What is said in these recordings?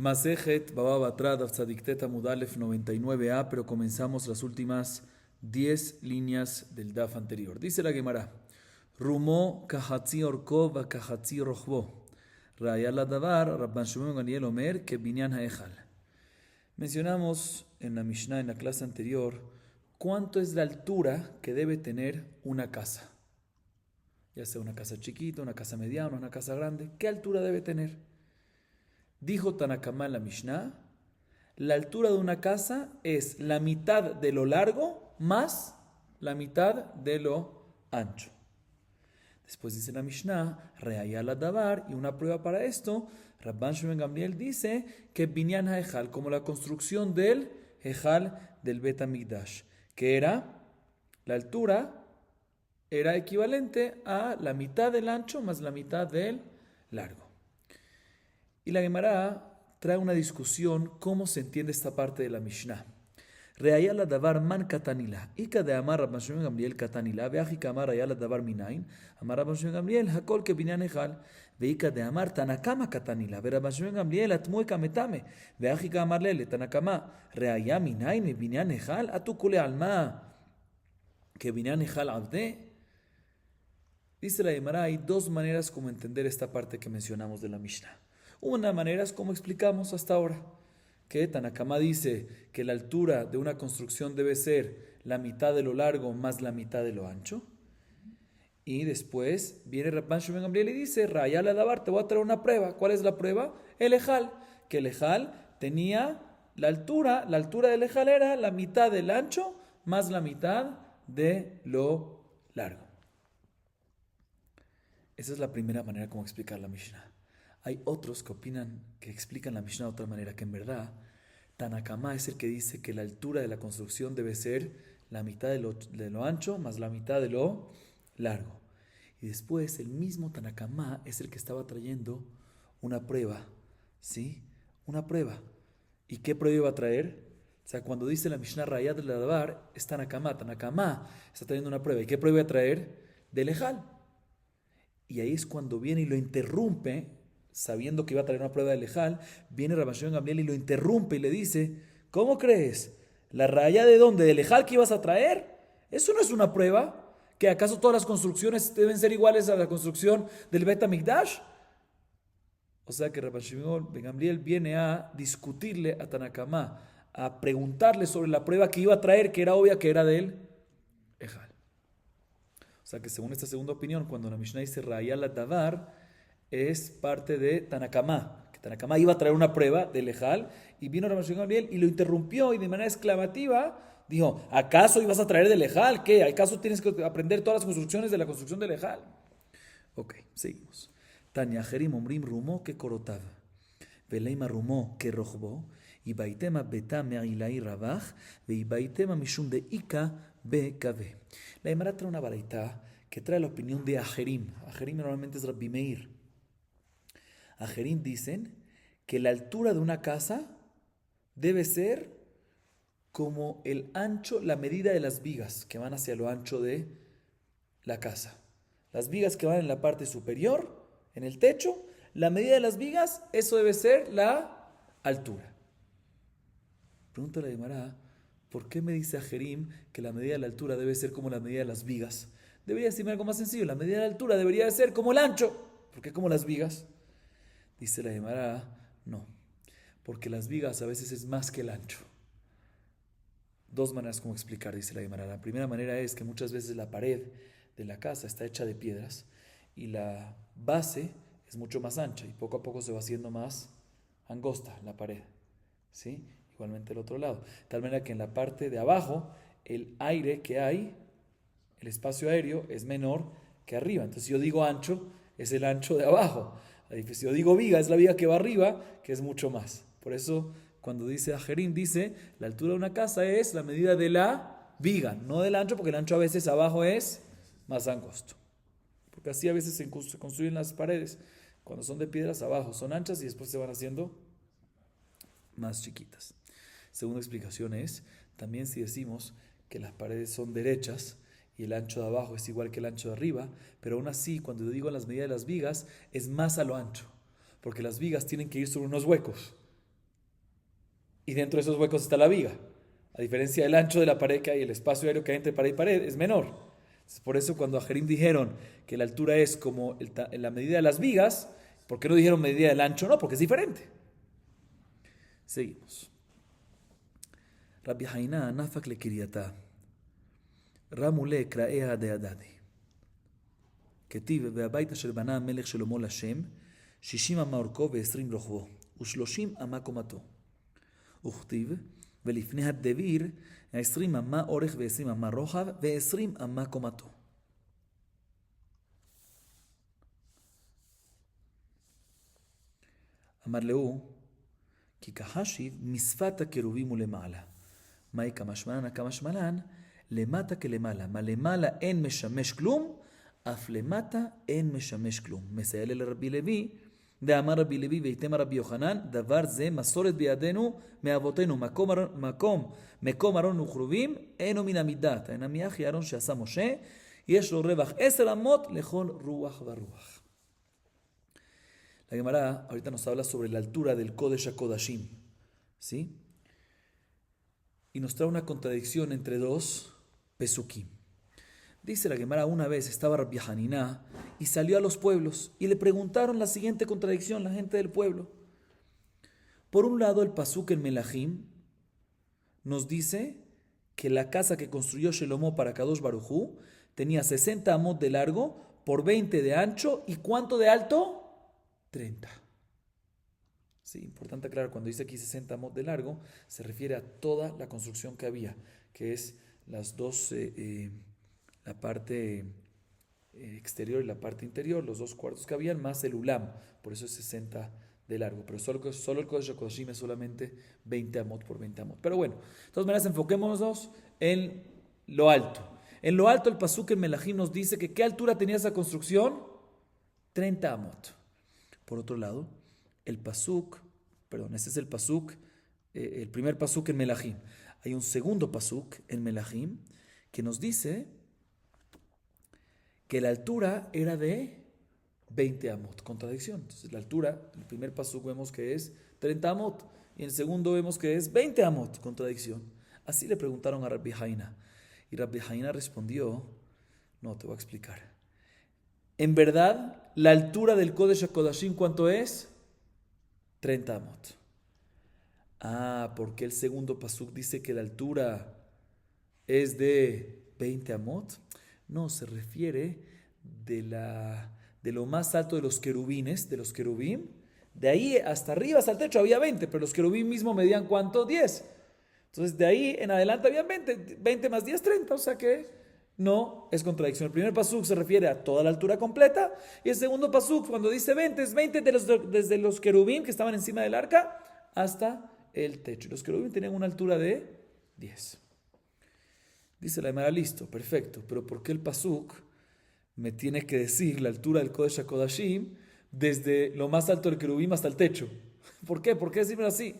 Masejet Baba Batra Daf Tzadiktet Amud Alef 99a, pero comenzamos las últimas 10 líneas del Daf anterior. Dice la Gemara: Rumó kahatzi orko va kahatzi rochbo. Raya la davar Rabban Shimon Gamliel Omer que binyan haechal. Mencionamos en la Mishnah, en la clase anterior, cuánto es la altura que debe tener una casa. Ya sea una casa chiquita, una casa mediana, una casa grande. ¿Qué altura debe tener? Dijo Tanakama en la Mishnah, la altura de una casa es la mitad de lo largo más la mitad de lo ancho. Después dice la Mishnah, Reayal Davar, y una prueba para esto, Rabban Shimon Gamliel dice que Binyan HaEchal, como la construcción del Ejal del Bet HaMikdash, que era, la altura era equivalente a la mitad del ancho más la mitad del largo. Y la Gemara trae una discusión cómo se entiende esta parte de la Mishnah. Reayala davar man katanila. Ika de amar Rabban Shimon Gamliel katanila. Veaji kamar reayala davar minain. Amar Rabban Shimon Gamliel hakol que binyan echal. Veika de amar tanakama katanila. Ve Rabban Shimon Gamliel atmue kametame. Veaji kamar lele tanakama. Reaya minain me binyan echal. Atu kule alma. Que binyan echal abde. Dice la Gemara, hay dos maneras como entender esta parte que mencionamos de la Mishnah. Una manera es como explicamos hasta ahora, que Tanakama dice que la altura de una construcción debe ser la mitad de lo largo más la mitad de lo ancho. Y después viene Rabban Shimon Gamliel y dice, Rayal Adabar, te voy a traer una prueba. ¿Cuál es la prueba? El Ejal, que el Ejal tenía la altura del Ejal era la mitad del ancho más la mitad de lo largo. Esa es la primera manera como explicar la Mishnah. Hay otros que opinan, que explican la Mishnah de otra manera, que en verdad Tanakama es el que dice que la altura de la construcción debe ser la mitad de lo ancho más la mitad de lo largo. Y después el mismo Tanakama es el que estaba trayendo una prueba, ¿sí? Una prueba. ¿Y qué prueba iba a traer? O sea, cuando dice la Mishnah Rayat del Adabar, es Tanakama. Tanakama está trayendo una prueba. ¿Y qué prueba iba a traer? Del Ejal. Y ahí es cuando viene y lo interrumpe, sabiendo que iba a traer una prueba de Ejal, viene Rabban Shimon Gamliel y lo interrumpe y le dice, ¿cómo crees? ¿La raya de dónde? ¿Del Ejal que ibas a traer? Eso no es una prueba. ¿Que acaso todas las construcciones deben ser iguales a la construcción del Bet HaMikdash? O sea que Rabban Shimon Gamliel viene a discutirle a Tanakama, a preguntarle sobre la prueba que iba a traer, que era obvia que era del Ejal. O sea que según esta segunda opinión, cuando la Mishnah dice Rayal Davar, es parte de Tanakama, que Tanakama iba a traer una prueba del Ejal, y vino Rabban Shimon Gamliel y lo interrumpió y de manera exclamativa dijo, ¿acaso ibas a traer del Ejal? ¿Qué? ¿Acaso tienes que aprender todas las construcciones de la construcción del Ejal? Ok, seguimos. Tanya Jerim Omrim Rumó que Korotav, Veleima Rumó que Rochbo, y Baitema Beta Me'ilai Rabach, y Baitema Mishum de Ika Be Kave. La Gemara trae una baraita que trae la opinión de Ajerim. Ajerim normalmente es Rabbi Meir. Ajerim dicen que la altura de una casa debe ser como el ancho, la medida de las vigas que van hacia lo ancho de la casa. Las vigas que van en la parte superior, en el techo, la medida de las vigas, eso debe ser la altura. Pregunta la Gemara, ¿por qué me dice Ajerim que la medida de la altura debe ser como la medida de las vigas? Debería decirme algo más sencillo, la medida de la altura debería ser como el ancho. ¿Por qué como las vigas? Dice la Gemara, no, porque las vigas a veces es más que el ancho. Dos maneras como explicar, dice la Gemara. La primera manera es que muchas veces la pared de la casa está hecha de piedras y la base es mucho más ancha y poco a poco se va haciendo más angosta la pared, ¿sí? Igualmente el otro lado. De tal manera que en la parte de abajo el aire que hay, el espacio aéreo es menor que arriba. Entonces si yo digo ancho, es el ancho de abajo. Si yo digo viga, es la viga que va arriba, que es mucho más. Por eso cuando dice Ajerim, dice la altura de una casa es la medida de la viga, no del ancho, porque el ancho a veces abajo es más angosto. Porque así a veces se construyen las paredes. Cuando son de piedras abajo son anchas y después se van haciendo más chiquitas. Segunda explicación es, también si decimos que las paredes son derechas y el ancho de abajo es igual que el ancho de arriba, pero aún así, cuando yo digo las medidas de las vigas, es más a lo ancho, porque las vigas tienen que ir sobre unos huecos, y dentro de esos huecos está la viga. A diferencia del ancho de la pared que hay, el espacio aéreo que hay entre pared y pared es menor. Entonces, por eso cuando a Ajerim dijeron que la altura es como la medida de las vigas, ¿por qué no dijeron medida del ancho? No, porque es diferente. Seguimos. Rabbi Haina nafak le kiriata. Ramule kraea de adadi. כתיב, והבית אשר בנה המלך שלמה לשם, 60 אמה אורכו ו20 רוחבו, ו30 אמה קומתו. וכתיב, ולפני הדביר, 20 אמה אורך ו20 אמה רוחב, ו20 אמה קומתו. אמר לו, כי כחשיב משפת הקירובים ולמעלה. מהי כמשמלן? הכמשמלן, למטה כלמעלה. מה למעלה אין משמש כלום, אף למטה אין משמש כלום. מסייע לרבי לוי, דאמר רבי לוי ויתמה רבי יוחנן, דבר זה מסורת בידינו מאבותינו, מקום ארון וכרובים, אינו מן המידת. האין אחי ארון שעשה משה, יש לו רווח 10 אמות לכל רוח ורוח. La Gemara ahorita nos habla sobre la altura del Kodesh HaKodashim, ¿sí? Y nos trae una contradicción entre dos pesukim. Dice la Gemara, una vez estaba Rabbi Hanina y salió a los pueblos y le preguntaron la siguiente contradicción, la gente del pueblo. Por un lado, el pasuk en Melahim nos dice que la casa que construyó Shelomo para Kadosh Baruj Hu tenía 60 amot de largo por 20 de ancho y ¿cuánto de alto? 30. Sí, importante aclarar, cuando dice aquí 60 amot de largo, se refiere a toda la construcción que había, que es las dos, la parte exterior y la parte interior, los 2 cuartos que habían, más el ulam, por eso es 60 de largo, pero solo el Kodesh HaKodashim es solamente 20 amot por 20 amot. Pero bueno, de todas maneras enfoquémonos en lo alto. En lo alto el pasuk en Melahim nos dice que ¿qué altura tenía esa construcción? 30 amot. Por otro lado, el pasuk, este es el pasuk, el primer pasuk en Melahim. Hay un segundo pasuk en Melahim que nos dice que la altura era de 20 amot. Contradicción. Entonces la altura, en el primer pasuk vemos que es 30 amot y en el segundo vemos que es 20 amot. Contradicción. Así le preguntaron a Rabbi Haina y Rabbi Haina respondió, no, te voy a explicar. En verdad, la altura del Kodesh HaKodashim, ¿cuánto es? 30 amot. ¿Por qué el segundo pasuk dice que la altura es de 20 amot? No, se refiere de lo más alto de los querubines, de los querubín. De ahí hasta arriba, hasta el techo, había 20, pero los querubín mismo medían ¿cuánto? 10. Entonces, de ahí en adelante había 20, 20 más 10, 30, o sea que no es contradicción. El primer pasuk se refiere a toda la altura completa y el segundo pasuk cuando dice 20 es 20 desde los querubín que estaban encima del arca hasta el techo. Los querubín tenían una altura de 10. Dice la Gemara, listo, perfecto, pero ¿por qué el pasuk me tiene que decir la altura del Kodesh HaKodashim desde lo más alto del querubín hasta el techo? ¿Por qué? ¿Por qué decirme así?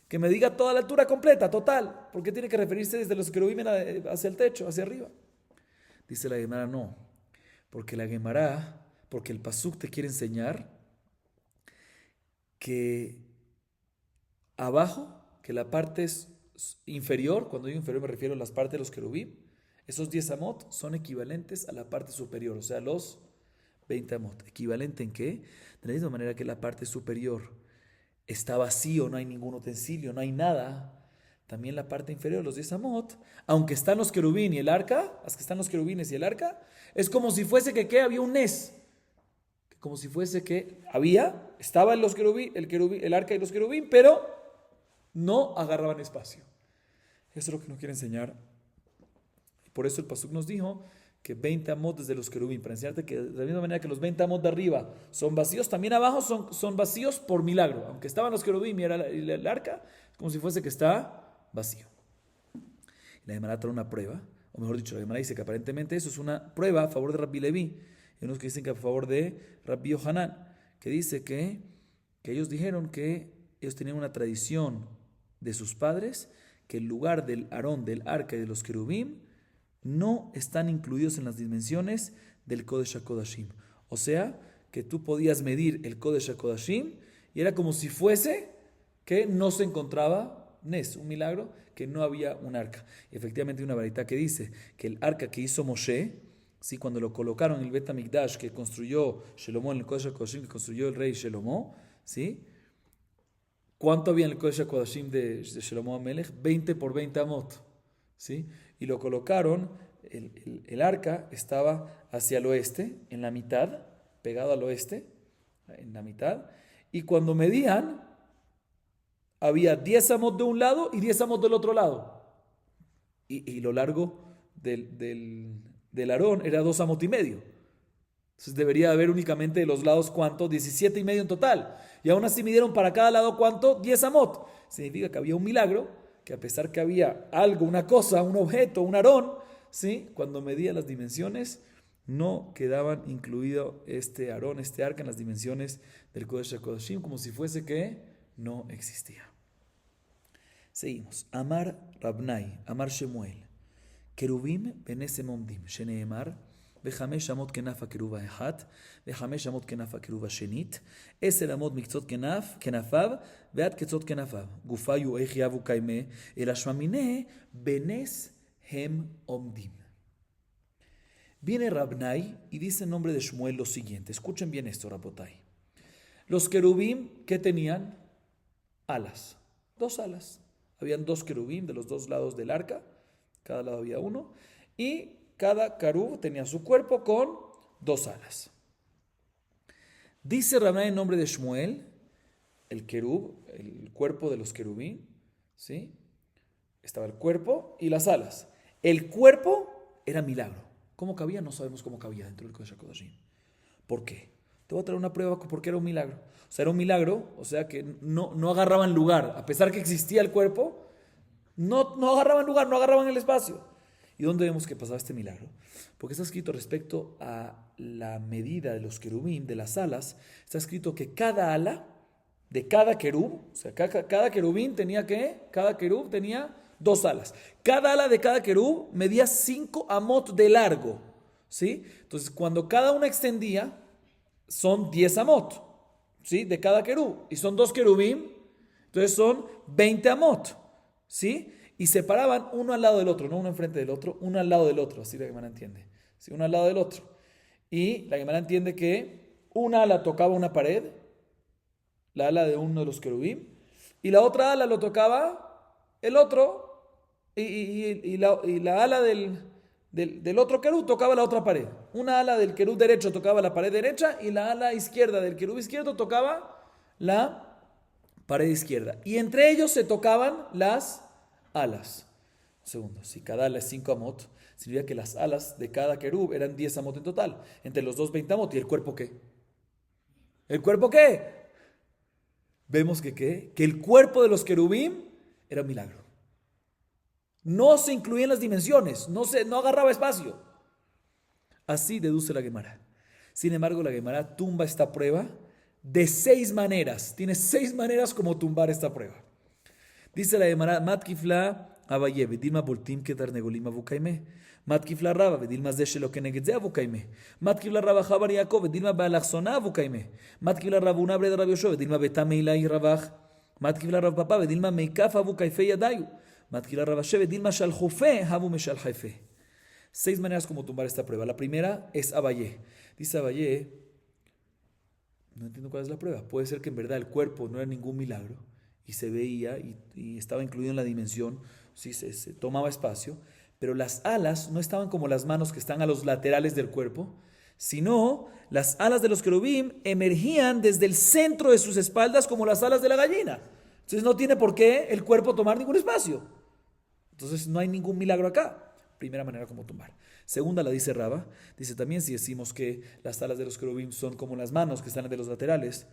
Que me diga toda la altura completa, total. ¿Por qué tiene que referirse desde los querubín hacia el techo, hacia arriba? Dice la Gemara, no, porque el pasuk te quiere enseñar que abajo, que la parte es inferior, cuando digo inferior me refiero a las partes de los querubín, esos 10 amot son equivalentes a la parte superior, o sea, los 20 amot. ¿Equivalente en qué? De la misma manera que la parte superior está vacío, no hay ningún utensilio, no hay nada. También la parte inferior, los 10 amot, aunque están los querubín y el arca, las que están los querubines y el arca, es como si fuese que había un nes. Como si fuese que estaban los querubín, el arca y los querubín, pero no agarraban espacio. Eso es lo que nos quiere enseñar. Por eso el pasuk nos dijo que 20 amot desde los querubín, para enseñarte que de la misma manera que los 20 amot de arriba son vacíos, también abajo son vacíos por milagro. Aunque estaban los querubín y el arca, como si fuese que está vacío. La Gemara trae una prueba, o mejor dicho, la Gemara dice que aparentemente eso es una prueba a favor de Rabbi Levi. Hay unos que dicen que a favor de Rabbi Yohanan, que dice que ellos dijeron que ellos tenían una tradición de sus padres, que el lugar del Aarón, del arca y de los querubín no están incluidos en las dimensiones del Kodesh HaKodashim. O sea, que tú podías medir el Kodesh HaKodashim y era como si fuese que no se encontraba Nes, un milagro, que no había un arca. Y efectivamente hay una varita que dice que el arca que hizo Moshe, ¿sí? Cuando lo colocaron en el Bet HaMikdash que construyó Shelomo, en el Kodesh HaKodashim que construyó el rey Shelomo, ¿sí? ¿Cuánto había en el Kodesh HaKodashim de Shelomo Amelech? 20 por 20 amot, ¿sí? Y lo colocaron, el arca estaba hacia el oeste, en la mitad, pegado al oeste, en la mitad, y cuando medían, había 10 amot de un lado y 10 amot del otro lado. Y lo largo del Aarón era 2 amot y medio. Entonces debería haber únicamente de los lados, ¿cuánto? 17 y medio en total. Y aún así midieron para cada lado, ¿cuánto? 10 amot. Significa que había un milagro, que a pesar que había algo, una cosa, un objeto, un Aarón, ¿sí? Cuando medía las dimensiones, no quedaban incluido este Aarón, este arca en las dimensiones del Kodesh HaKodashim, como si fuese que no existía. Seguimos. Amar Rabnai, Amar Shemuel. Kerubim benesem omdim, sheneemar, וחמש אמות כנף הקירוב האחד, וחמש אמות כנף הקירוב השנית, 10 אמות מקצות כנפיו, ועד קצות כנפיו. גופה יואי חייב וקיימה, אלא שממיניה בנס הם עומדים. Viene Rabnai y dice en nombre de Shmuel lo siguiente. Escuchen bien esto, Rabotai. Los querubim, ¿qué tenían? Alas. 2 alas. Habían 2 querubim de los 2 lados del arca. Cada lado había uno. Y cada querub tenía su cuerpo con 2 alas. Dice Rabnai en nombre de Shmuel, el querub, el cuerpo de los querubim, ¿sí? Estaba el cuerpo y las alas. El cuerpo era milagro. ¿Cómo cabía? No sabemos cómo cabía dentro del Kodesh HaKodashim. ¿Por qué? Te voy a traer una prueba porque era un milagro. O sea, era un milagro, o sea que no agarraban lugar. A pesar que existía el cuerpo, no agarraban lugar, no agarraban el espacio. ¿Y dónde vemos que pasaba este milagro? Porque está escrito respecto a la medida de los querubín, de las alas, está escrito que cada ala de cada querub, o sea, cada querubín tenía cada querub tenía 2 alas. Cada ala de cada querub medía 5 amot de largo, ¿sí? Entonces, cuando cada una extendía, son 10 amot, ¿sí? De cada querub. Y son 2 querubín, entonces son 20 amot, ¿sí? Y se paraban uno al lado del otro, no uno enfrente del otro, uno al lado del otro, así la Gemara entiende. ¿Sí? Uno al lado del otro. Y la Gemara entiende que una ala tocaba una pared, la ala de uno de los querubín, y la otra ala lo tocaba el otro, y la ala del otro querub tocaba la otra pared. Una ala del querub derecho tocaba la pared derecha, y la ala izquierda del querub izquierdo tocaba la pared izquierda. Y entre ellos se tocaban las alas. Segundo, si cada ala es 5 amot, significa que las alas de cada querub eran 10 amot en total. Entre los dos 20 amot. ¿Y el cuerpo qué? ¿El cuerpo qué? Vemos que el cuerpo de los querubim era un milagro. No se incluía en las dimensiones, no agarraba espacio. Así deduce la Gemara. Sin embargo, la Gemara tumba esta prueba de 6 maneras. Tiene 6 maneras como tumbar esta prueba. Dice la Gemara, Matkifla Abaye, Vedilma Boltim Ketarnegolim Avukaime. Matkifla Raba, Vedilma Zeshelo Kenegedze Avukaime. Matkifla Raba Jabar Yaakov, Vedilma Balachsona Avukaime. Matkifla Rabuna Breda Rabiosho, Vedilma Betameila y Rabach. Matkifla Rab Papa, Vedilma Meikaf Avukaife Yadayu. Matkifla Rabashe, Vedilma Shaljofe, Havu Meshal Jaife. 6 maneras como tumbar esta prueba. La primera es Abaye. Dice Abaye, no entiendo cuál es la prueba. Puede ser que en verdad el cuerpo no era ningún milagro y se veía y estaba incluido en la dimensión, sí, se tomaba espacio, pero las alas no estaban como las manos que están a los laterales del cuerpo, sino las alas de los querubim emergían desde el centro de sus espaldas como las alas de la gallina. Entonces no tiene por qué el cuerpo tomar ningún espacio. Entonces no hay ningún milagro acá. Primera manera como tumbar. Segunda la dice Raba. Dice también si decimos que las alas de los querubim son como las manos que están de los laterales,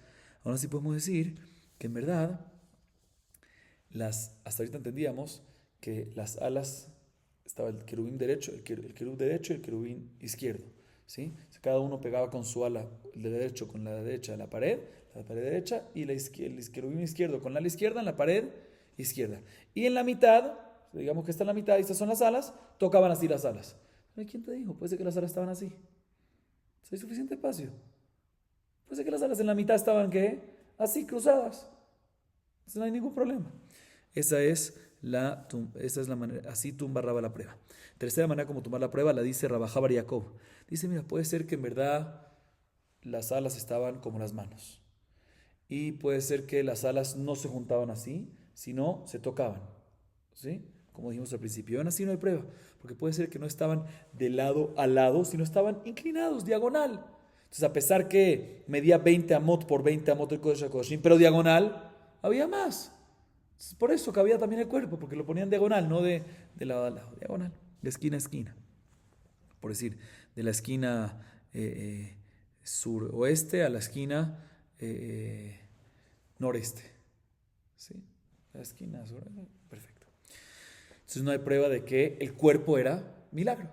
aún así podemos decir que en verdad hasta ahorita entendíamos que las alas estaba el querubín derecho, el querub derecho y el querubín izquierdo, ¿sí? Cada uno pegaba con su ala, el de derecho con la derecha la pared derecha, y el querubín izquierdo con la ala izquierda en la pared izquierda. Y en la mitad, digamos que está en la mitad y estas son las alas, tocaban así las alas. ¿Quién te dijo? Puede ser que las alas estaban así. Hay suficiente espacio. Puede ser que las alas en la mitad estaban, ¿qué? Así, cruzadas. Entonces no hay ningún problema. Esa es la manera, así tumba Raba la prueba. Tercera manera como tumbar la prueba la dice Rabajá Bar Yaakov. Dice, mira, puede ser que en verdad las alas estaban como las manos. Y puede ser que las alas no se juntaban así, sino se tocaban. ¿Sí? Como dijimos al principio. Aún así no hay prueba. Porque puede ser que no estaban de lado a lado, sino estaban inclinados, diagonal. Entonces, a pesar que medía 20 amot por 20 amot el Kodesh HaKodashim, pero diagonal, había más. Por eso cabía también el cuerpo, porque lo ponían diagonal, no de lado a lado, diagonal, de esquina a esquina. Por decir, de la esquina suroeste a la esquina noreste. ¿Sí? La esquina suroeste, perfecto. Entonces no hay prueba de que el cuerpo era milagro.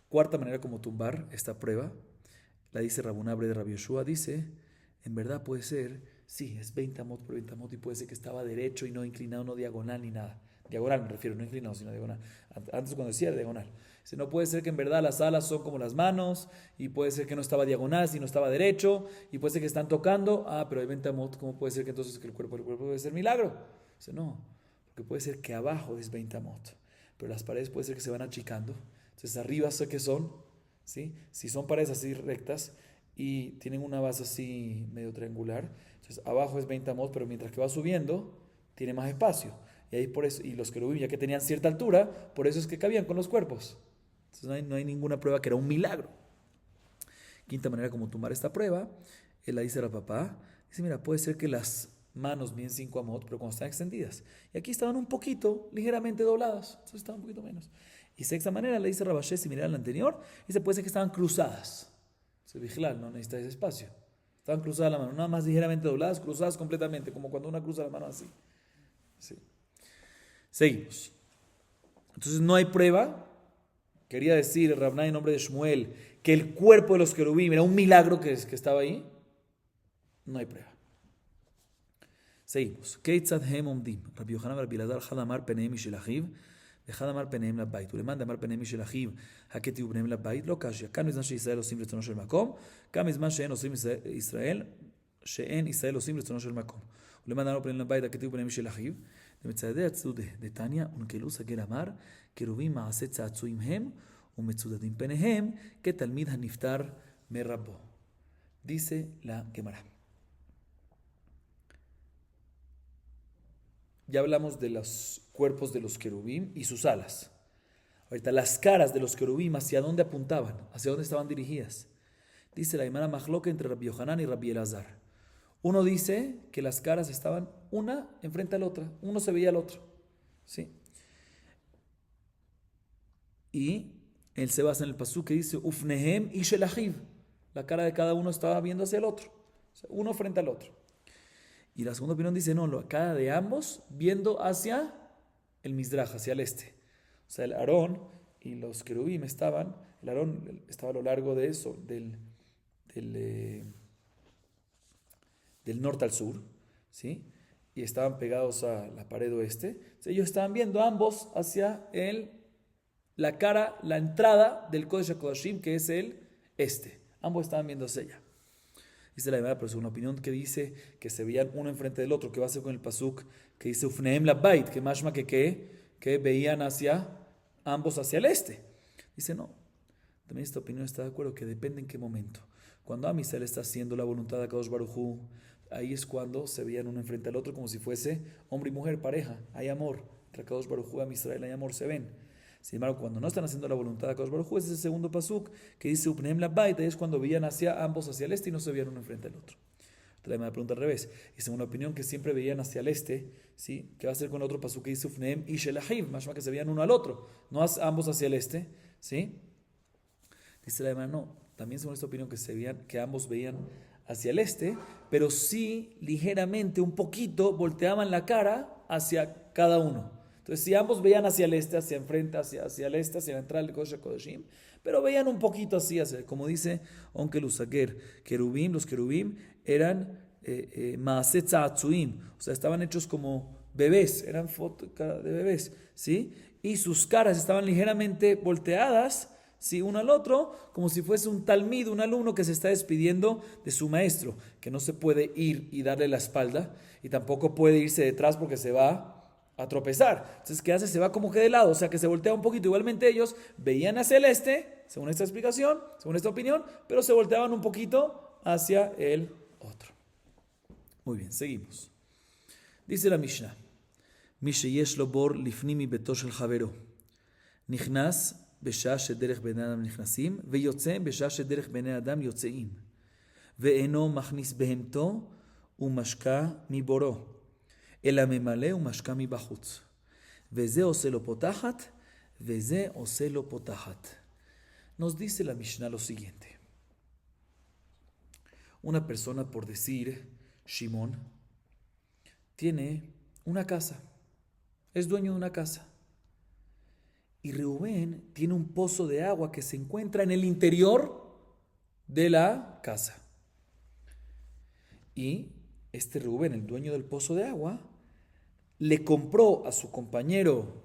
Cuarta manera como tumbar esta prueba, la dice Rabunabre de Rabbi Yoshua, dice, en verdad puede ser, sí, es 20 amot por 20 amot y puede ser que estaba derecho y no inclinado, no diagonal ni nada. Diagonal me refiero, no inclinado, sino diagonal. Antes cuando decía era diagonal. Dice, no puede ser que en verdad las alas son como las manos y puede ser que no estaba diagonal, sino estaba derecho y puede ser que están tocando. Pero hay 20 amot, ¿cómo puede ser que entonces que el cuerpo debe ser milagro? Dice, no, porque puede ser que abajo es 20 amot, pero las paredes puede ser que se van achicando. Entonces arriba sé que son, ¿sí? Si son paredes así rectas y tienen una base así medio triangular, entonces abajo es 20 amot, pero mientras que va subiendo tiene más espacio. Y ahí por eso, y los querubim ya que tenían cierta altura, por eso es que cabían con los cuerpos. Entonces no hay ninguna prueba que era un milagro. Quinta manera como tumbar esta prueba, él la dice a papá, dice, mira, puede ser que las manos miden 5 amot, pero cuando están extendidas. Y aquí estaban un poquito, ligeramente dobladas, entonces estaban un poquito menos. Y sexta manera, le dice Rabashé, similar a la anterior, dice, puede ser que estaban cruzadas. Se vigilar, no necesita ese espacio. Estaban cruzadas las manos, nada más ligeramente dobladas, cruzadas completamente, como cuando uno cruza la mano así. Sí. Seguimos. Entonces no hay prueba. Quería decir Rabnai en nombre de Shmuel que el cuerpo de los querubim era un milagro que estaba ahí. No hay prueba. Seguimos. Keitzad hem omdim. Rabbi Yohanan Rabbi Elazar had amar peneim mishel achiv וחד אמר פניהם לבית, ולמאן דאמר פניהם משל אחיו, הכתיבו פניהם לבית, לא קשיא. כאן בזמן שישראל עושים רצונו של מקום, כאן בזמן שאין ישראל עושים רצונו של מקום. ולמאן דאמר פניהם לבית, הכתיבו פניהם משל אחיו, דמצעדי הצדודה, דתניא, ונקלו סגל אמר, קרובים מעשה צעצועים הם, ומצודדים פניהם, כתלמיד הנפטר מרבו. Dice la Gemara. Ya hablamos de los cuerpos de los querubim y sus alas. Ahorita las caras de los querubim, ¿hacia dónde apuntaban? ¿Hacia dónde estaban dirigidas? Dice la Gemara Mahloka entre Rabbi Yohanan y Rabbi Elazar. Uno dice que las caras estaban una enfrente a la otra. Uno se veía al otro. ¿Sí? Y él se basa en el pasú que dice Ufnehem y Shelachiv. La cara de cada uno estaba viendo hacia el otro. O sea, uno frente al otro. Y la segunda opinión dice, no, la cara de ambos viendo hacia el Mizraj, hacia el este. O sea, el Aarón y los querubim estaban, el Aarón estaba a lo largo de eso, del norte al sur, ¿sí? Y estaban pegados a la pared oeste. Entonces, ellos estaban viendo ambos hacia la cara, la entrada del Kodesh HaKodashim, que es el este. Ambos estaban viendo hacia allá. Dice la Gemara, pero es una opinión que dice que se veían uno enfrente del otro, que va a ser con el pasuk que dice Ufnehem Labait, que mashma que veían ambos hacia el este. Dice no. También esta opinión está de acuerdo que depende en qué momento. Cuando Amisrael está haciendo la voluntad de Kadosh Baruj Hu, ahí es cuando se veían uno enfrente al otro como si fuese hombre y mujer, pareja. Hay amor. Entre Kadosh Baruj Hu y Amisrael hay amor, se ven. Sin embargo, cuando no están haciendo la voluntad de Kadosh Baruj Hu, ese es el segundo pasuk que dice Upnehem Labait, es cuando veían ambos hacia el este y no se veían uno enfrente al otro. Entonces me pregunta al revés. Y según una opinión que siempre veían hacia el este, ¿sí? ¿Qué va a hacer con el otro pasuk que dice Upnehem y Shelachiv? Más que se veían uno al otro, no ambos hacia el este, ¿sí? Dice la Gemara, no. También según esta opinión que ambos veían hacia el este, pero sí ligeramente, un poquito, volteaban la cara hacia cada uno. Entonces, si ambos veían hacia el este, hacia enfrente, hacia el este, hacia la entrada del Kodesh HaKodashim, pero veían un poquito así, como dice Onkel Usager, los querubim eran Maaseh Tza'atzuim, o sea, estaban hechos como bebés, eran fotos de bebés, ¿sí? Y sus caras estaban ligeramente volteadas, ¿sí? Uno al otro, como si fuese un talmid, un alumno que se está despidiendo de su maestro, que no se puede ir y darle la espalda, y tampoco puede irse detrás porque se va a tropezar. Entonces, ¿qué hace? Se va como que de lado, o sea que se voltea un poquito. Igualmente ellos veían hacia el este, según esta explicación, según esta opinión, pero se volteaban un poquito hacia el otro. Muy bien, seguimos. Dice la Mishnah, מי שיש לו בור לפנים מביתו של חברו, נכנס בשעה שדרך בני אדם נכנסים, ויוצא בשעה שדרך בני אדם יוצאים, ואינו מכניס בהמתו ומשקה מבורו, אלא ממלא ומשקה מבחוץ. וזה עושה לו פותחת, וזה עושה לו פותחת. Nos dice la Mishnah lo siguiente. Una persona, por decir, Shimón, tiene una casa. Es dueño de una casa. Y Reubén tiene un pozo de agua que se encuentra en el interior de la casa. Y este Reubén, el dueño del pozo de agua, le compró a su compañero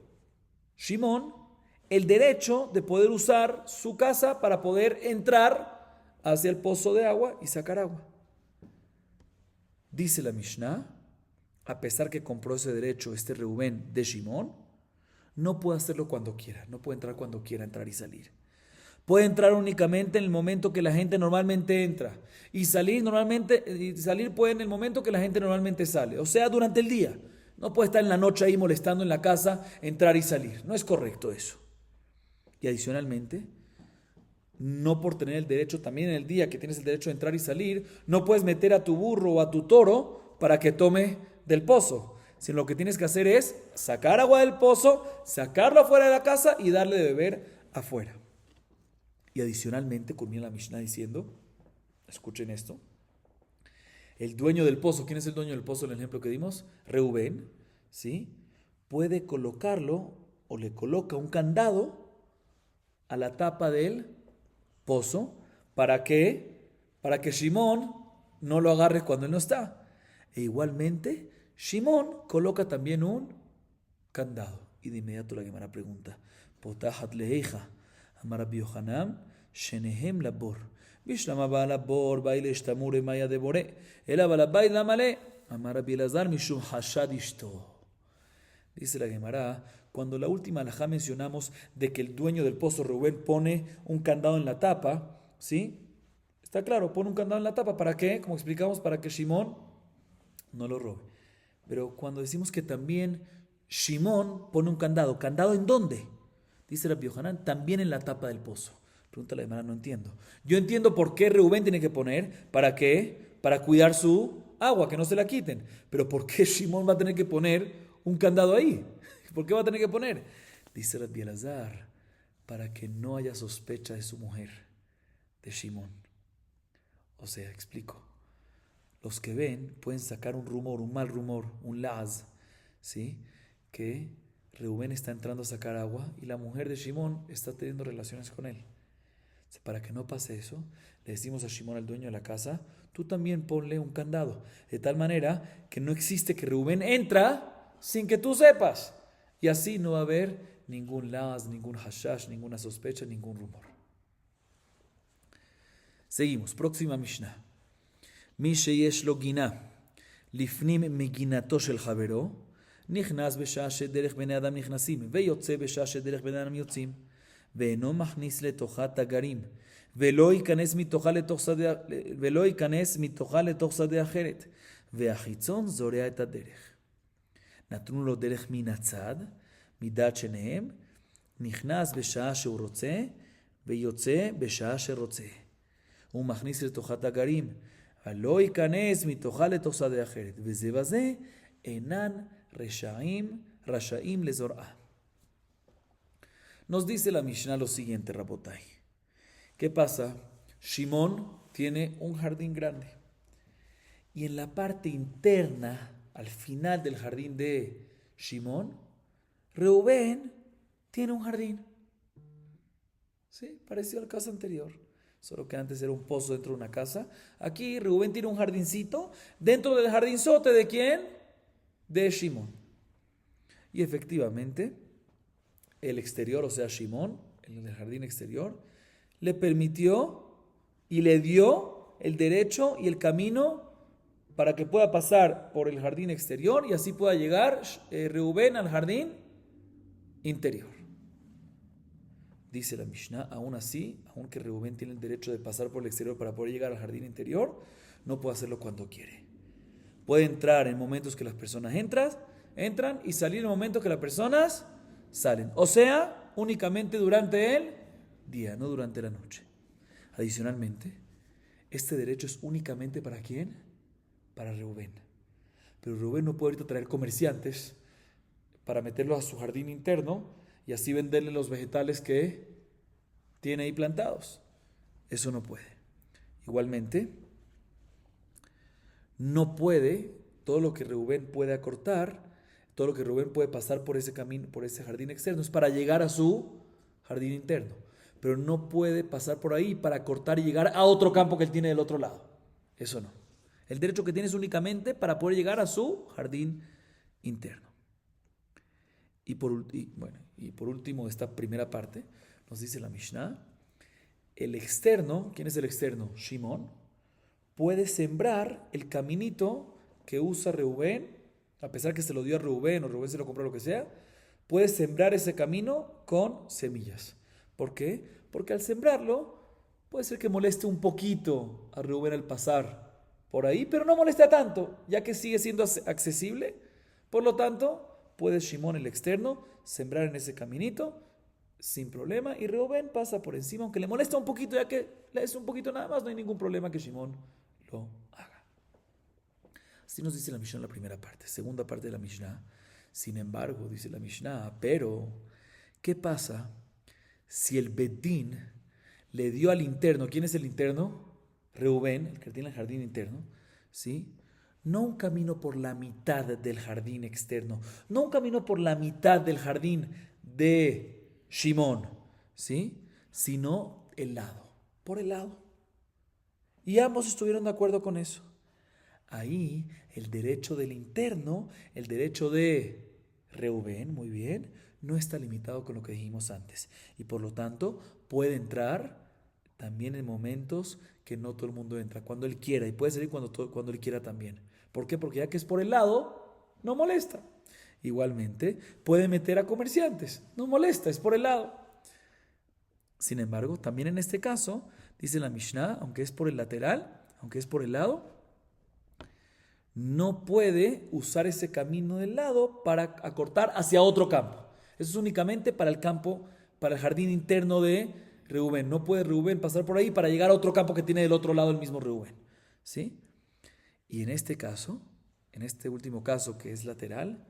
Shimón el derecho de poder usar su casa para poder entrar hacia el pozo de agua y sacar agua. Dice la Mishnah, a pesar que compró ese derecho este Reubén de Shimón, no puede hacerlo cuando quiera, no puede entrar cuando quiera entrar y salir. Puede entrar únicamente en el momento que la gente normalmente entra y salir puede en el momento que la gente normalmente sale, o sea, durante el día. No puede estar en la noche ahí molestando en la casa, entrar y salir. No es correcto eso. Y adicionalmente, no por tener el derecho también en el día que tienes el derecho de entrar y salir, no puedes meter a tu burro o a tu toro para que tome del pozo. Sino lo que tienes que hacer es sacar agua del pozo, sacarlo afuera de la casa y darle de beber afuera. Y adicionalmente, culmina la Mishnah diciendo, escuchen esto, el dueño del pozo, ¿quién es el dueño del pozo en el ejemplo que dimos? Reubén, ¿sí? Puede colocarlo o le coloca un candado a la tapa del pozo para que Shimón no lo agarre cuando él no está. E igualmente, Shimón coloca también un candado. Y de inmediato la Gemara pregunta, Potahat leheja, Amar Rabbi Yohanan, shenehem labor. Bishlama ba labor, baile shtamure maya de bore. Ela ba labay lamale, Amar Rabbi Elazar, mishum hashad ishto. Dice la Gemara, cuando la última alajá mencionamos de que el dueño del pozo Reubén pone un candado en la tapa, ¿sí? Está claro, pone un candado en la tapa. ¿Para qué? Como explicamos, para que Shimón no lo robe. Pero cuando decimos que también Shimón pone un candado, ¿candado en dónde? Dice Rabbi Yohanan, también en la tapa del pozo. Pregunta la Gemara, no entiendo. Yo entiendo por qué Reubén tiene que poner, ¿para qué? Para cuidar su agua, que no se la quiten. Pero ¿por qué Shimón va a tener que poner un candado ahí? ¿Por qué va a tener que poner? Dice Rabbi Elazar, para que no haya sospecha de su mujer, de Shimón. O sea, explico. Los que ven pueden sacar un rumor, un mal rumor, un laz, ¿sí? Que Reubén está entrando a sacar agua y la mujer de Shimón está teniendo relaciones con él. Para que no pase eso, le decimos a Shimón, al dueño de la casa, tú también ponle un candado, de tal manera que no existe que Reubén entra sin que tú sepas. Y así no va a haber ningún laz, ningún hashash, ninguna sospecha, ningún rumor. Seguimos, próxima Mishnah. מי שיש לו גינה לפנים מגינתו של חברו, נכנס בשעה שדרך בני אדם נכנסים, ויוצא בשעה שדרך בני אדם יוצאים, ואינו מכניס לתוכה תגרים, ולא ייכנס מתוכה לתוך שדה אחרת, והחיצון זורע את הדרך. נתנו לו דרך מן הצד, מדעת שניהם, נכנס בשעה שהוא רוצה, ויוצא בשעה שרוצה. הוא מכניס לתוכה תגרים, ולא ייכנס מתוכה לתוך שדה אחרת, וזה בזה אינן רשאים לזורעה. Nos dice la Mishnah lo siguiente, Rabotai. ¿Qué pasa? Shimón tiene un jardín grande. Y en la parte interna, al final del jardín de Shimón, Reubén tiene un jardín. ¿Sí? Parecido al caso anterior. Solo que antes era un pozo dentro de una casa. Aquí Reubén tiene un jardincito. Dentro del jardinzote, ¿de quién? De Shimón. Y efectivamente, el exterior, o sea, Shimón, el jardín exterior, le permitió y le dio el derecho y el camino para que pueda pasar por el jardín exterior y así pueda llegar Reubén al jardín interior. Dice la Mishnah, aún así, aunque Reubén tiene el derecho de pasar por el exterior para poder llegar al jardín interior, no puede hacerlo cuando quiere. Puede entrar en momentos que las personas entran y salir en momentos que las personas salen. O sea, únicamente durante el día, no durante la noche. Adicionalmente, este derecho es únicamente ¿para quién? Para Reubén. Pero Reubén no puede ahorita traer comerciantes para meterlos a su jardín interno y así venderle los vegetales que tiene ahí plantados. Eso no puede. Igualmente, no puede, todo lo que Reubén puede acortar, todo lo que Reubén puede pasar por ese camino, por ese jardín externo, es para llegar a su jardín interno. Pero no puede pasar por ahí para cortar y llegar a otro campo que él tiene del otro lado. Eso no. El derecho que tiene es únicamente para poder llegar a su jardín interno. Y por último, esta primera parte, nos dice la Mishnah, el externo, ¿quién es el externo? Shimón, puede sembrar el caminito que usa Reubén, a pesar que se lo dio a Reubén o Reubén se lo compró, lo que sea, puede sembrar ese camino con semillas. ¿Por qué? Porque al sembrarlo, puede ser que moleste un poquito a Reubén al pasar por ahí, pero no molesta tanto, ya que sigue siendo accesible. Por lo tanto, puede Shimón el externo sembrar en ese caminito sin problema y Reubén pasa por encima, aunque le molesta un poquito, ya que le es un poquito nada más, no hay ningún problema que Shimón lo haga. Así nos dice la Mishnah en la primera parte. Segunda parte de la Mishnah, sin embargo, dice la Mishnah, pero ¿qué pasa si el Bedín le dio al interno? ¿Quién es el interno? Reubén, el que tiene el jardín interno, ¿sí? No un camino por la mitad del jardín externo, no un camino por la mitad del jardín de Shimón, ¿sí? Sino el lado, por el lado. Y ambos estuvieron de acuerdo con eso. Ahí el derecho del interno, el derecho de Reubén, muy bien, no está limitado con lo que dijimos antes. Y por lo tanto puede entrar también en momentos que no todo el mundo entra, cuando él quiera, y puede salir cuando él quiera también. ¿Por qué? Porque ya que es por el lado, no molesta. Igualmente, puede meter a comerciantes, no molesta, es por el lado. Sin embargo, también en este caso, dice la Mishnah, aunque es por el lateral, aunque es por el lado, no puede usar ese camino del lado para acortar hacia otro campo. Eso es únicamente para el campo, para el jardín interno de Reubén. No puede Reubén pasar por ahí para llegar a otro campo que tiene del otro lado el mismo Reubén. ¿Sí? Y en este caso, en este último caso que es lateral,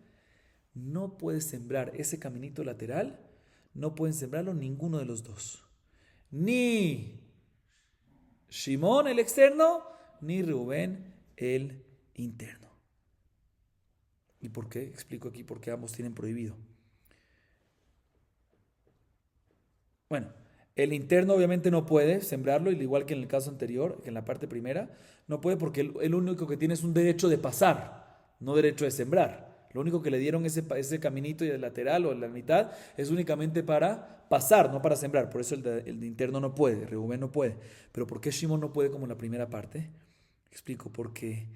no puede sembrar ese caminito lateral, no pueden sembrarlo ninguno de los dos. Ni Shimón el externo, ni Reubén el interno. ¿Y por qué? Explico aquí por qué ambos tienen prohibido. Bueno, el interno obviamente no puede sembrarlo, igual que en el caso anterior, que en la parte primera, no puede porque el único que tiene es un derecho de pasar, no derecho de sembrar. Lo único que le dieron ese caminito de lateral o en la mitad es únicamente para pasar, no para sembrar. Por eso el de interno no puede, Reubén no puede. Pero ¿por qué Shimon no puede como en la primera parte? Explico, porque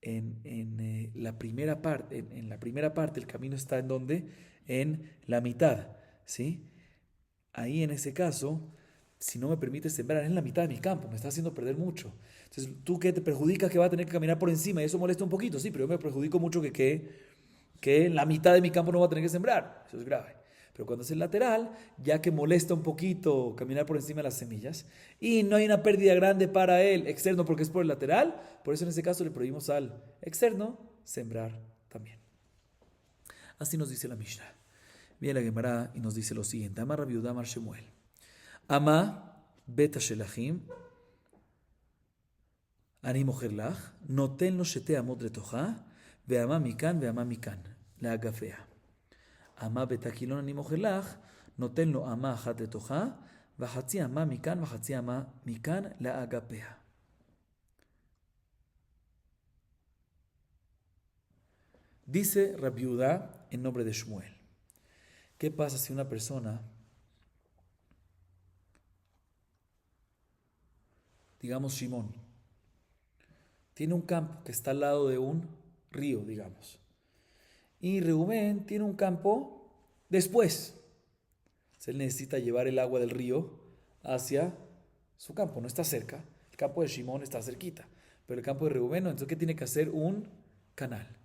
en la primera parte, en la primera parte el camino está en donde, en la mitad, ¿sí? Ahí en ese caso, si no me permite sembrar en la mitad de mi campo, me está haciendo perder mucho. Entonces, ¿tú qué te perjudica que va a tener que caminar por encima? Y eso molesta un poquito, sí, pero yo me perjudico mucho que en la mitad de mi campo no va a tener que sembrar. Eso es grave. Pero cuando es el lateral, ya que molesta un poquito caminar por encima de las semillas y no hay una pérdida grande para el externo porque es por el lateral, por eso en ese caso le prohibimos al externo sembrar también. Así nos dice la Mishnah. Viene la Gemara y nos dice lo siguiente. Amar Rabbi Yehuda Amar Shemuel. Ama beta shelachim ani mocher lach noten lo shete amot letocha ve'ama mikan להגפיה. אמה בתקילון אני מוכר לך, נותן לו אמה אחת לתוכה, וחצי אמה מכאן וחצי אמה מכאן לאגפיה. Dice Rabbi Yehuda en nombre de Shmuel. ¿Qué pasa si una persona, digamos Shimón, tiene un campo que está al lado de un río, digamos. Y Reubén tiene un campo después. Entonces él necesita llevar el agua del río hacia su campo, no está cerca. El campo de Shimón está cerquita, pero el campo de Reubén no. Entonces, ¿qué tiene que hacer? Un canal.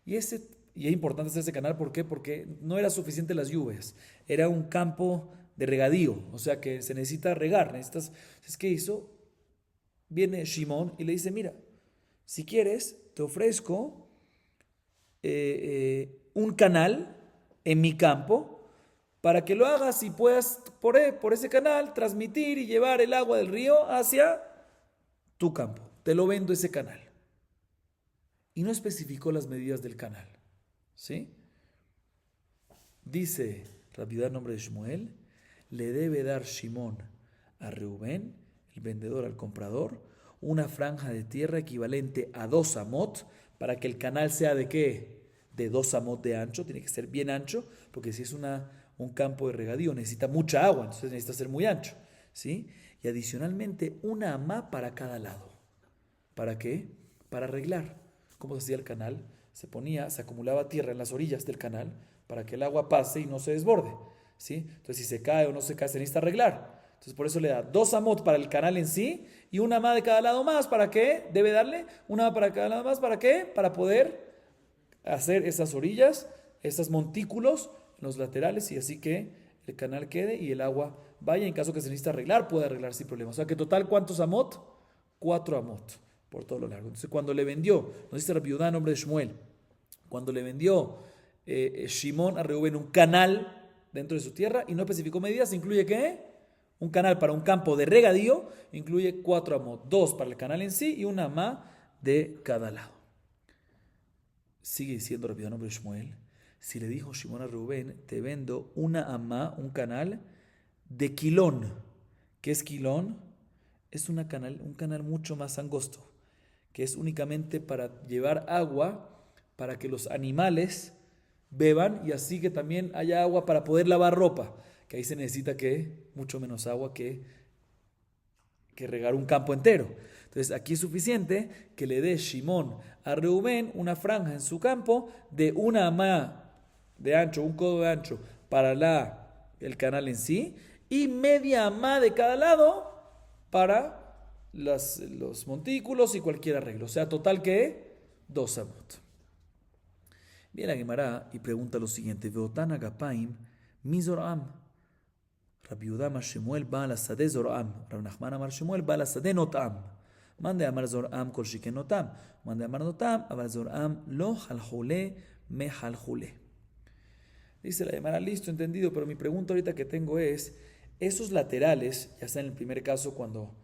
Y es importante hacer ese canal, ¿por qué? Porque no era suficiente las lluvias, era un campo de regadío, o sea que se necesita regar. Entonces, ¿qué hizo? Viene Shimón y le dice, mira, si quieres, te ofrezco un canal en mi campo para que lo hagas y puedas por ese canal transmitir y llevar el agua del río hacia tu campo. Te lo vendo ese canal. Y no especificó las medidas del canal. ¿Sí? Dice Rabbi Yudá, nombre de Shmuel, le debe dar Shimón a Reubén, el vendedor al comprador, una franja de tierra equivalente a 2 amot, para que el canal sea ¿de qué? De 2 amot de ancho, tiene que ser bien ancho, porque si es un campo de regadío necesita mucha agua, entonces necesita ser muy ancho, ¿sí? Y adicionalmente una amá para cada lado. ¿Para qué? Para arreglar. ¿Cómo se hacía el canal? Se acumulaba tierra en las orillas del canal para que el agua pase y no se desborde, ¿sí? Entonces si se cae o no se cae se necesita arreglar. Entonces por eso le da 2 amot para el canal en sí y una amá de cada lado más. ¿Para qué? Debe darle una amá para cada lado más. ¿Para qué? Para poder hacer esas orillas, esos montículos en los laterales y así que el canal quede y el agua vaya. En caso que se necesite arreglar, puede arreglar sin problema. O sea que total, ¿cuántos amot? 4 amot por todo lo largo. Entonces cuando le vendió, nos dice Rabbi Yudá, nombre de Shmuel, cuando le vendió Shimón a Reubén un canal dentro de su tierra y no especificó medidas, incluye ¿qué? Un canal para un campo de regadío, incluye 4 amot, 2 para el canal en sí y una amá de cada lado. Sigue diciendo Rabbi Yudá, nombre de Shmuel, si le dijo Shimón a Reubén, te vendo una amá, un canal de quilón. ¿Qué es quilón? Es un canal mucho más angosto, que es únicamente para llevar agua para que los animales beban y así que también haya agua para poder lavar ropa, que ahí se necesita mucho menos agua que regar un campo entero. Entonces aquí es suficiente que le dé Shimón a Reubén una franja en su campo de una amá de ancho, un codo de ancho para el canal en sí y media amá de cada lado para los montículos y cualquier arreglo. O sea, total que 2 amot. Viene la Gemara y pregunta lo siguiente: Veotan agapaim mi Zoram. Rabbi Yudá amar Shemuel baal hasadeh Zoram. Rav Nachman amar Shemuel baal hasadeh notam. Man de amar Zoram kol shiken notam. Man de amar notam, aval Zoram lo halhule me halhule. Dice la Gemara, listo, entendido, pero mi pregunta ahorita que tengo es, esos laterales, ya sea en el primer caso cuando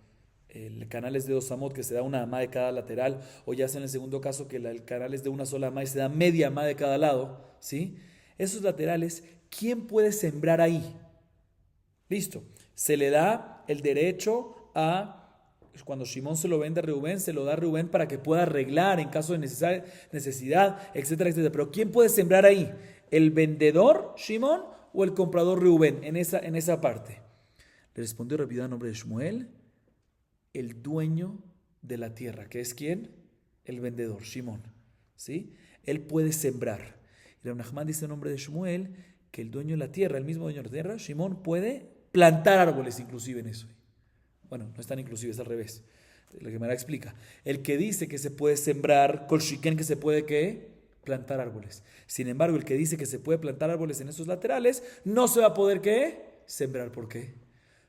el canal es de 2 amot, que se da una amá de cada lateral, o ya sea en el segundo caso que el canal es de una sola amá y se da media amá de cada lado, ¿sí? Esos laterales, ¿quién puede sembrar ahí? Listo, se le da el derecho cuando Shimón se lo vende a Reubén, se lo da a Reubén para que pueda arreglar en caso de necesidad, etcétera, etcétera. Pero ¿quién puede sembrar ahí? ¿El vendedor, Shimón, o el comprador Reubén en esa parte? Le respondió Rabbi Yudá, nombre de Shmuel, el dueño de la tierra. ¿Que es quién? El vendedor, Shimón, ¿sí? Él puede sembrar. Y Rav Nachman dice en nombre de Shmuel que el dueño de la tierra, el mismo dueño de la tierra, Shimón, puede plantar árboles inclusive en eso. Bueno, no es tan inclusive, es al revés. La Gemara explica. El que dice que se puede sembrar, kol shiken, que se puede ¿qué? Plantar árboles. Sin embargo, el que dice que se puede plantar árboles en esos laterales, no se va a poder ¿qué? Sembrar. ¿Por qué?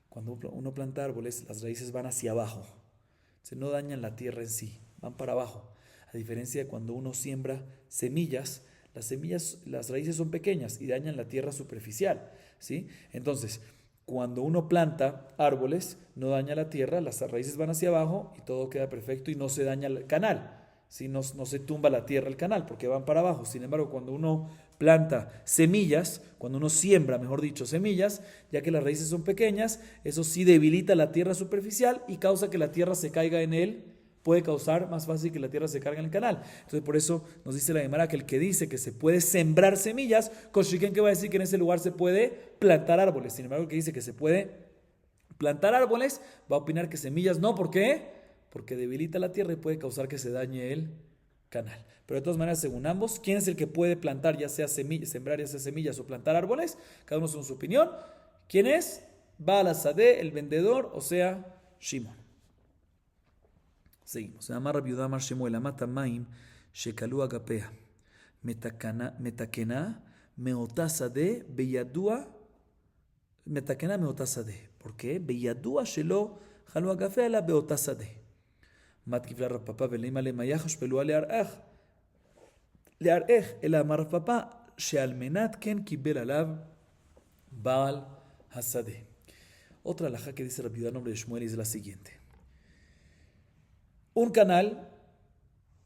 Cuando uno planta árboles, las raíces van hacia abajo. Se no dañan la tierra en sí, van para abajo. A diferencia de cuando uno siembra semillas, las raíces son pequeñas y dañan la tierra superficial, ¿sí? Entonces, cuando uno planta árboles, no daña la tierra, las raíces van hacia abajo y todo queda perfecto y no se daña el canal, ¿sí? No se tumba la tierra el canal porque van para abajo. Sin embargo, cuando uno planta semillas, cuando uno siembra, mejor dicho, semillas, ya que las raíces son pequeñas, eso sí debilita la tierra superficial y causa que la tierra se caiga en él. Puede causar más fácil que la tierra se cargue en el canal. Entonces, por eso nos dice la Gemara que el que dice que se puede sembrar semillas, Koshiken, que va a decir que en ese lugar se puede plantar árboles. Sin embargo, el que dice que se puede plantar árboles, va a opinar que semillas no. ¿Por qué? porque debilita la tierra y puede causar que se dañe el canal. Pero de todas maneras, según ambos, ¿quién es el que puede plantar, ya sea sembrar ya sea semillas o plantar árboles? Cada uno según su opinión. ¿Quién es? Baal Hasadeh, el vendedor, o sea, Shimon. Seguimos. Amar Rabbi Yudá Amar Shemuel, Amata Maim, Shekalu Agapea, Metakena, Meotasade, Beyadua, Metakena, Meotasade. ¿Por qué? Beyadua Shelo, Jalu Agapea, la Beotasade. Matkifla Rapapa, Veleima le Mayajosh, Pelua Learach. Learech, el Amar Rapapa, Shealmenat Ken Kibel Alav, Baal Hasadeh. Otra alajá que dice Rabbi Yudá, nombre de Shmuel, es la siguiente. Un canal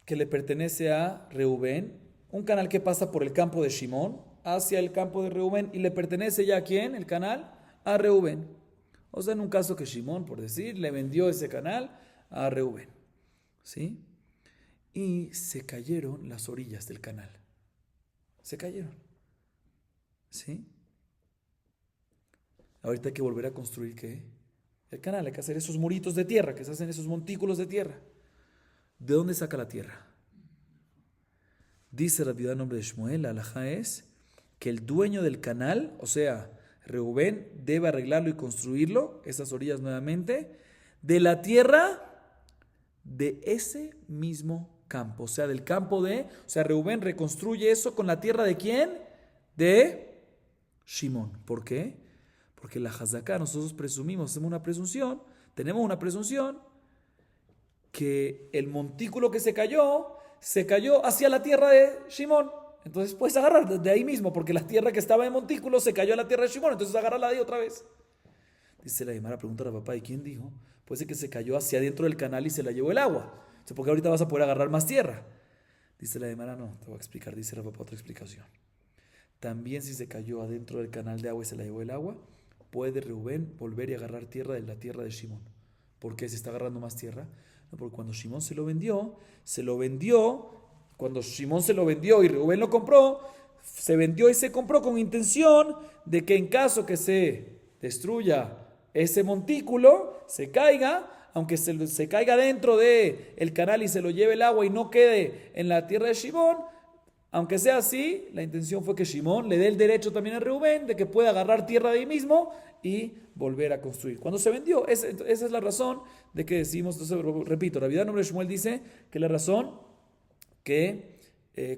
que le pertenece a Reubén, un canal que pasa por el campo de Shimón hacia el campo de Reubén y le pertenece ya a quién, el canal, a Reubén. O sea, en un caso que Shimón, por decir, le vendió ese canal a Reubén. ¿Sí? Y se cayeron las orillas del canal. Se cayeron. ¿Sí? Ahorita hay que volver a construir, ¿qué? El canal, hay que hacer esos muritos de tierra, que se hacen esos montículos de tierra. ¿De dónde saca la tierra? Dice Rabbi Yudá, nombre de Shmuel, la alajá es que el dueño del canal, o sea, Reubén, debe arreglarlo y construirlo, esas orillas nuevamente, de la tierra de ese mismo campo, o sea, del campo de, o sea, Reubén reconstruye eso con la tierra de ¿quién? De Shimón. ¿Por qué? Porque la Hazaká, nosotros presumimos, tenemos una presunción que el montículo que se cayó hacia la tierra de Shimón. Entonces puedes agarrar de ahí mismo, porque la tierra que estaba en montículo se cayó a la tierra de Shimón, entonces agarrarla de ahí otra vez. Dice la Gemara, pregunta a papá, ¿y quién dijo? Puede ser que se cayó hacia adentro del canal y se la llevó el agua. Entonces, porque ahorita vas a poder agarrar más tierra. Dice la Gemara, no, te voy a explicar, dice la papá otra explicación. También si se cayó adentro del canal de agua y se la llevó el agua, puede Reubén volver y agarrar tierra de la tierra de Shimón. ¿Por qué? Si está agarrando más tierra. No, porque cuando Shimón se lo vendió, cuando Shimón se lo vendió y Reubén lo compró, se vendió y se compró con intención de que en caso que se destruya ese montículo, se caiga, aunque se caiga dentro del canal y se lo lleve el agua y no quede en la tierra de Shimón, aunque sea así, la intención fue que Shimón le dé el derecho también a Reubén de que pueda agarrar tierra de ahí mismo y volver a construir. Cuando se vendió, esa es la razón de que decimos, entonces repito, Rabbi Yudá, nombre de Shmuel, dice que la razón que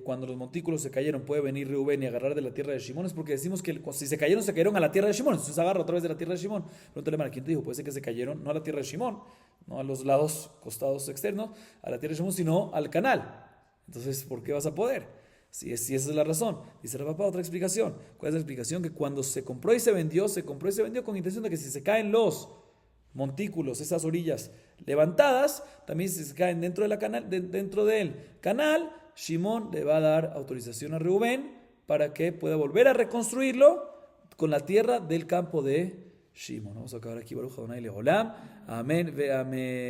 cuando los montículos se cayeron puede venir Reubén y agarrar de la tierra de Shimón es porque decimos que si se cayeron a la tierra de Shimón, entonces agarra otra vez de la tierra de Shimón. Pregúntale, Mara, ¿quién te dijo? Puede ser que se cayeron no a la tierra de Shimón, no a los costados externos, a la tierra de Shimón, sino al canal. Entonces, ¿por qué vas a poder? Si esa es la razón. Dice el papá, otra explicación. ¿Cuál es la explicación? Que cuando se compró y se vendió con intención de que si se caen los montículos, esas orillas levantadas, también si se caen dentro del canal, Shimón le va a dar autorización a Reubén para que pueda volver a reconstruirlo con la tierra del campo de Shimón. Vamos a acabar aquí, Baruch Adonai Leolam. Amén ve amén.